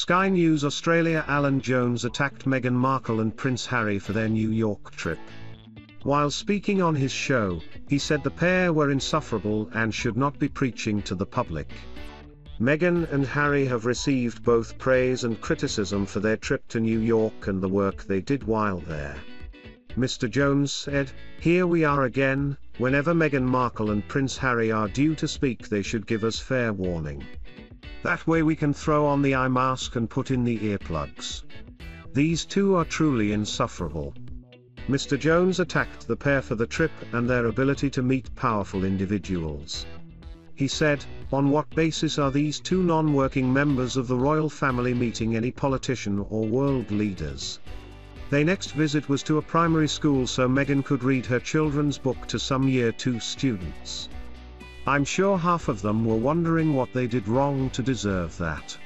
Sky News Australia. Alan Jones attacked Meghan Markle and Prince Harry for their New York trip. While speaking on his show, he said the pair were insufferable and should not be preaching to the public. Meghan and Harry have received both praise and criticism for their trip to New York and the work they did while there. Mr. Jones said, "Here we are again. Whenever Meghan Markle and Prince Harry are due to speak, they should give us fair warning. That way we can throw on the eye mask and put in the earplugs. These two are truly insufferable." Mr. Jones attacked the pair for the trip and their ability to meet powerful individuals. He said, "On what basis are these two non-working members of the royal family meeting any politician or world leaders? Their next visit was to a primary school so Meghan could read her children's book to some Year 2 students. I'm sure half of them were wondering what they did wrong to deserve that."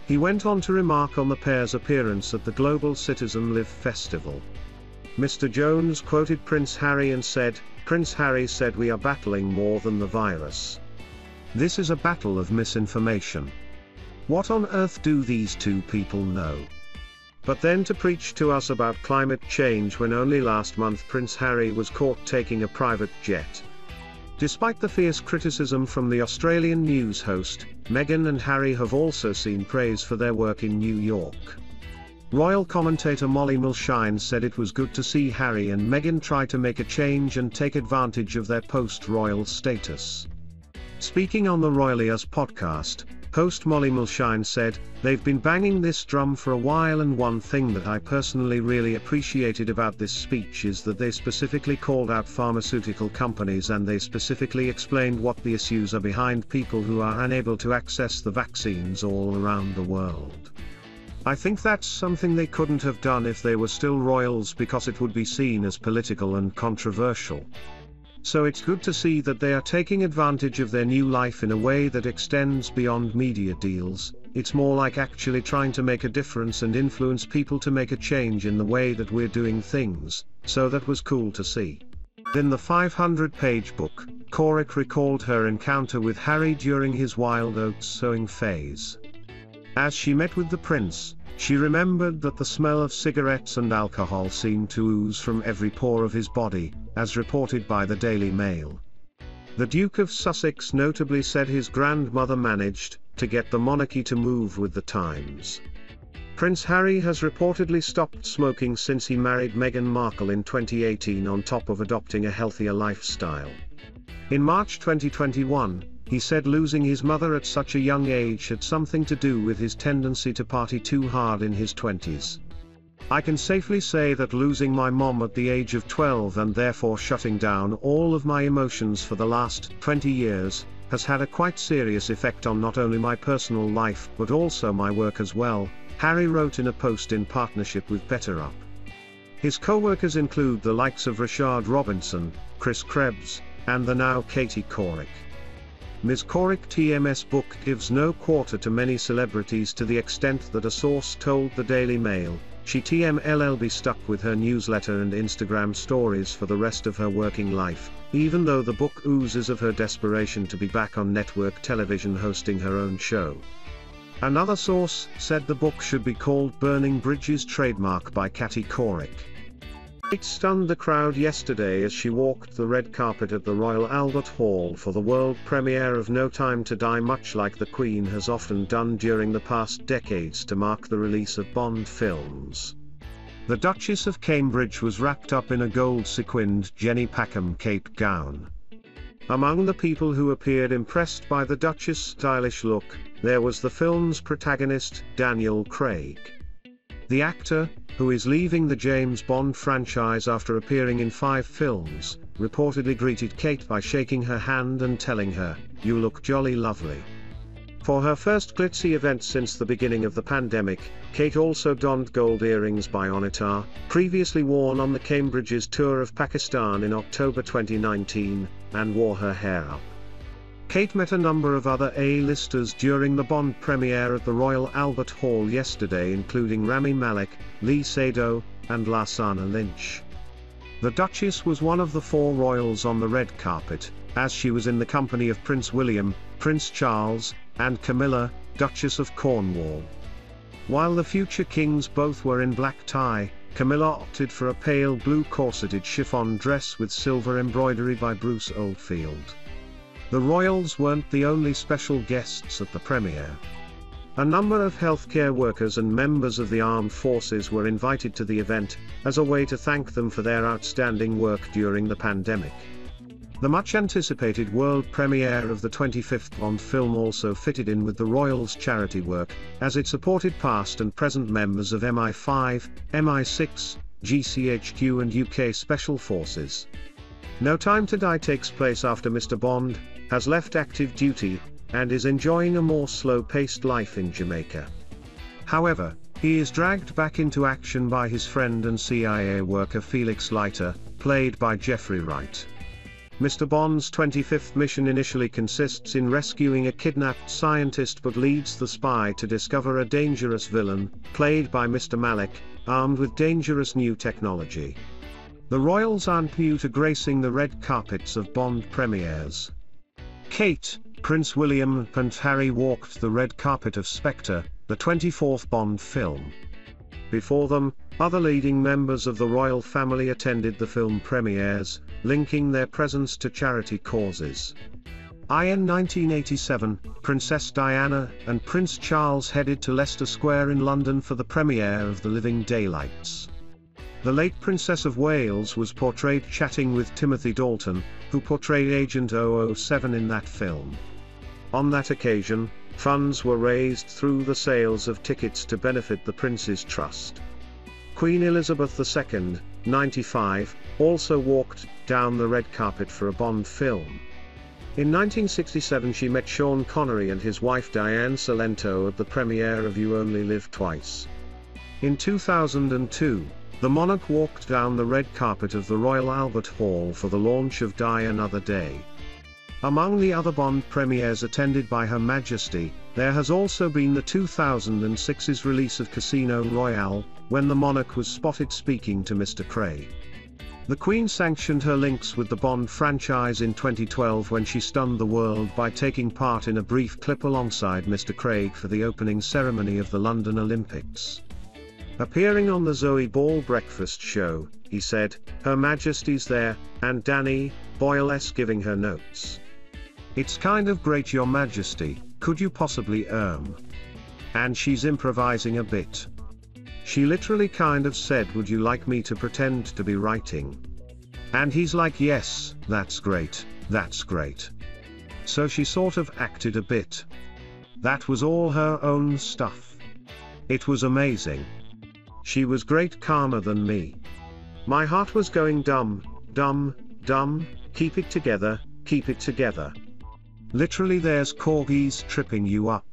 He went on to remark on the pair's appearance at the Global Citizen Live Festival. Mr. Jones quoted Prince Harry and said, "Prince Harry said we are battling more than the virus. This is a battle of misinformation. What on earth do these two people know? But then to preach to us about climate change when only last month Prince Harry was caught taking a private jet." Despite the fierce criticism from the Australian news host, Meghan and Harry have also seen praise for their work in New York. Royal commentator Molly Mulshine said it was good to see Harry and Meghan try to make a change and take advantage of their post-royal status. Speaking on the Royally Us podcast, host Molly Mulshine said, "They've been banging this drum for a while, and one thing that I personally really appreciated about this speech is that they specifically called out pharmaceutical companies and they specifically explained what the issues are behind people who are unable to access the vaccines all around the world. I think that's something they couldn't have done if they were still royals because it would be seen as political and controversial. So it's good to see that they are taking advantage of their new life in a way that extends beyond media deals. It's more like actually trying to make a difference and influence people to make a change in the way that we're doing things, so that was cool to see." In the 500-page book, Corrick recalled her encounter with Harry during his wild oats sowing phase. As she met with the prince, she remembered that the smell of cigarettes and alcohol seemed to ooze from every pore of his body, as reported by the Daily Mail. The Duke of Sussex notably said his grandmother managed to get the monarchy to move with the times. Prince Harry has reportedly stopped smoking since he married Meghan Markle in 2018 on top of adopting a healthier lifestyle. In March 2021, he said losing his mother at such a young age had something to do with his tendency to party too hard in his 20s. "I can safely say that losing my mom at the age of 12 and therefore shutting down all of my emotions for the last 20 years, has had a quite serious effect on not only my personal life but also my work as well," Harry wrote in a post in partnership with BetterUp. His co-workers include the likes of Rashard Robinson, Chris Krebs, and the now Katie Couric. Ms. Couric TM's book gives no quarter to many celebrities to the extent that a source told the Daily Mail, she TM'll be stuck with her newsletter and Instagram stories for the rest of her working life, even though the book oozes of her desperation to be back on network television hosting her own show. Another source said the book should be called Burning Bridges trademark by Katie Couric. It stunned the crowd yesterday as she walked the red carpet at the Royal Albert Hall for the world premiere of No Time to Die, much like the Queen has often done during the past decades to mark the release of Bond films. The Duchess of Cambridge was wrapped up in a gold-sequined Jenny Packham cape gown. Among the people who appeared impressed by the Duchess' stylish look, there was the film's protagonist, Daniel Craig. The actor, who is leaving the James Bond franchise after appearing in 5 films, reportedly greeted Kate by shaking her hand and telling her, "You look jolly lovely." For her first glitzy event since the beginning of the pandemic, Kate also donned gold earrings by Onitar, previously worn on the Cambridge's tour of Pakistan in October 2019, and wore her hair up. Kate met a number of other A-listers during the Bond premiere at the Royal Albert Hall yesterday, including Rami Malek, Lee Sado, and Lashana Lynch. The Duchess was one of the 4 royals on the red carpet, as she was in the company of Prince William, Prince Charles, and Camilla, Duchess of Cornwall. While the future kings both were in black tie, Camilla opted for a pale blue corseted chiffon dress with silver embroidery by Bruce Oldfield. The royals weren't the only special guests at the premiere. A number of healthcare workers and members of the armed forces were invited to the event, as a way to thank them for their outstanding work during the pandemic. The much-anticipated world premiere of the 25th Bond film also fitted in with the royals' charity work, as it supported past and present members of MI5, MI6, GCHQ and UK Special Forces. No Time to Die takes place after Mr. Bond has left active duty, and is enjoying a more slow-paced life in Jamaica. However, he is dragged back into action by his friend and CIA worker Felix Leiter, played by Jeffrey Wright. Mr. Bond's 25th mission initially consists in rescuing a kidnapped scientist but leads the spy to discover a dangerous villain, played by Mr. Malik, armed with dangerous new technology. The royals aren't new to gracing the red carpets of Bond premieres. Kate, Prince William and Harry walked the red carpet of Spectre, the 24th Bond film. Before them, other leading members of the royal family attended the film premieres, linking their presence to charity causes. In 1987, Princess Diana and Prince Charles headed to Leicester Square in London for the premiere of The Living Daylights. The late Princess of Wales was portrayed chatting with Timothy Dalton, who portrayed Agent 007 in that film. On that occasion, funds were raised through the sales of tickets to benefit the Prince's Trust. Queen Elizabeth II, 95, also walked down the red carpet for a Bond film. In 1967 she met Sean Connery and his wife Diane Salento at the premiere of You Only Live Twice. In 2002, the monarch walked down the red carpet of the Royal Albert Hall for the launch of Die Another Day. Among the other Bond premieres attended by Her Majesty, there has also been the 2006's release of Casino Royale, when the monarch was spotted speaking to Mr. Craig. The Queen sanctioned her links with the Bond franchise in 2012 when she stunned the world by taking part in a brief clip alongside Mr. Craig for the opening ceremony of the London Olympics. Appearing on the Zoe Ball breakfast show, he said, "Her Majesty's there, and Danny Boyle's giving her notes. It's kind of great, Your Majesty, could you possibly And she's improvising a bit. She literally kind of said, would you like me to pretend to be writing? And he's like, yes, that's great, that's great. So she sort of acted a bit. That was all her own stuff. It was amazing. She was great, calmer than me. My heart was going dumb, dumb, dumb, keep it together, keep it together. Literally there's corgis tripping you up.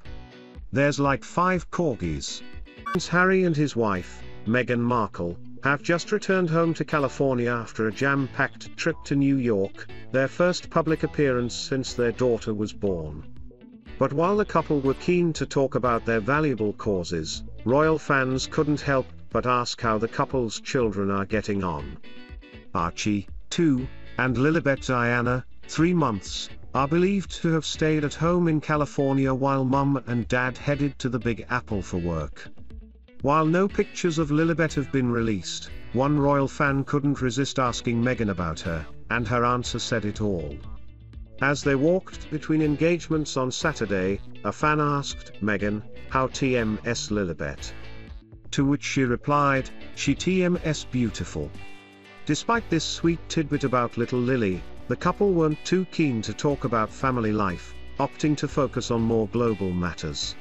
There's like 5 corgis. Prince Harry and his wife, Meghan Markle, have just returned home to California after a jam-packed trip to New York, their first public appearance since their daughter was born. But while the couple were keen to talk about their valuable causes, royal fans couldn't help but ask how the couple's children are getting on. Archie, 2, and Lilibet Diana, 3 months, are believed to have stayed at home in California while Mum and Dad headed to the Big Apple for work. While no pictures of Lilibet have been released, one royal fan couldn't resist asking Meghan about her, and her answer said it all. As they walked between engagements on Saturday, a fan asked Meghan, "How TMS Lilibet?" To which she replied, "She TMS beautiful." Despite this sweet tidbit about little Lily, the couple weren't too keen to talk about family life, opting to focus on more global matters.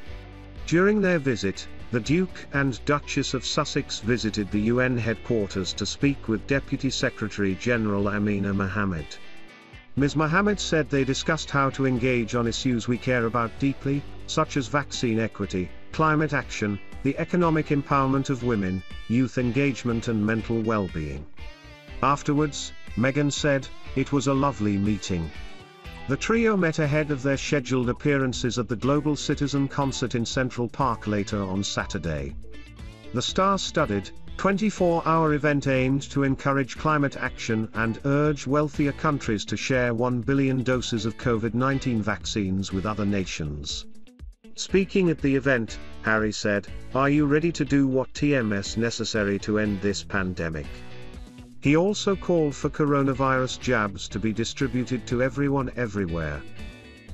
During their visit, the Duke and Duchess of Sussex visited the UN headquarters to speak with Deputy Secretary General Amina Mohammed. Ms. Mohammed said they discussed how to engage on issues we care about deeply, such as vaccine equity, climate action, the economic empowerment of women, youth engagement and mental well-being. Afterwards, Meghan said, "It was a lovely meeting." The trio met ahead of their scheduled appearances at the Global Citizen Concert in Central Park later on Saturday. The star-studded, 24-hour event aimed to encourage climate action and urge wealthier countries to share 1 billion doses of COVID-19 vaccines with other nations. Speaking at the event, Harry said, "Are you ready to do what TMS necessary to end this pandemic?" He also called for coronavirus jabs to be distributed to everyone everywhere.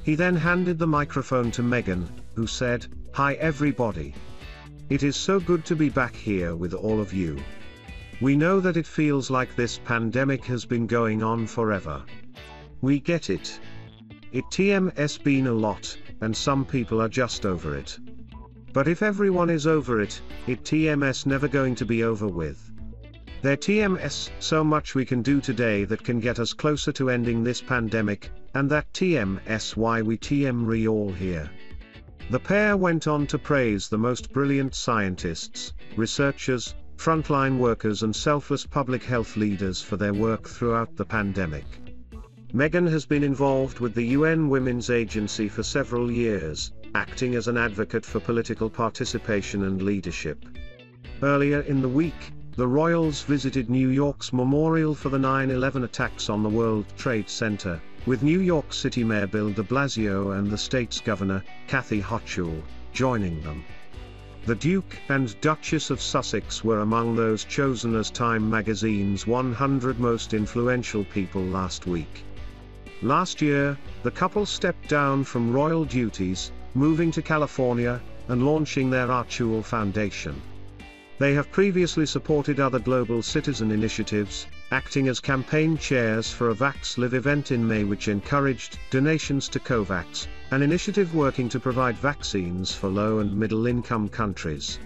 He then handed the microphone to Meghan, who said, "Hi everybody. It is so good to be back here with all of you. We know that it feels like this pandemic has been going on forever. We get it. It TMS been a lot, and some people are just over it. But if everyone is over it, it TMS never going to be over with. There TMS so much we can do today that can get us closer to ending this pandemic, and that TMS why we TM all here." The pair went on to praise the most brilliant scientists, researchers, frontline workers and selfless public health leaders for their work throughout the pandemic. Meghan has been involved with the UN Women's Agency for several years, acting as an advocate for political participation and leadership. Earlier in the week, the royals visited New York's memorial for the 9/11 attacks on the World Trade Center, with New York City Mayor Bill de Blasio and the state's governor, Kathy Hochul, joining them. The Duke and Duchess of Sussex were among those chosen as Time magazine's 100 most influential people last week. Last year, the couple stepped down from royal duties, moving to California, and launching their Hochul Foundation. They have previously supported other global citizen initiatives, acting as campaign chairs for a Vax Live event in May which encouraged donations to COVAX, an initiative working to provide vaccines for low and middle-income countries.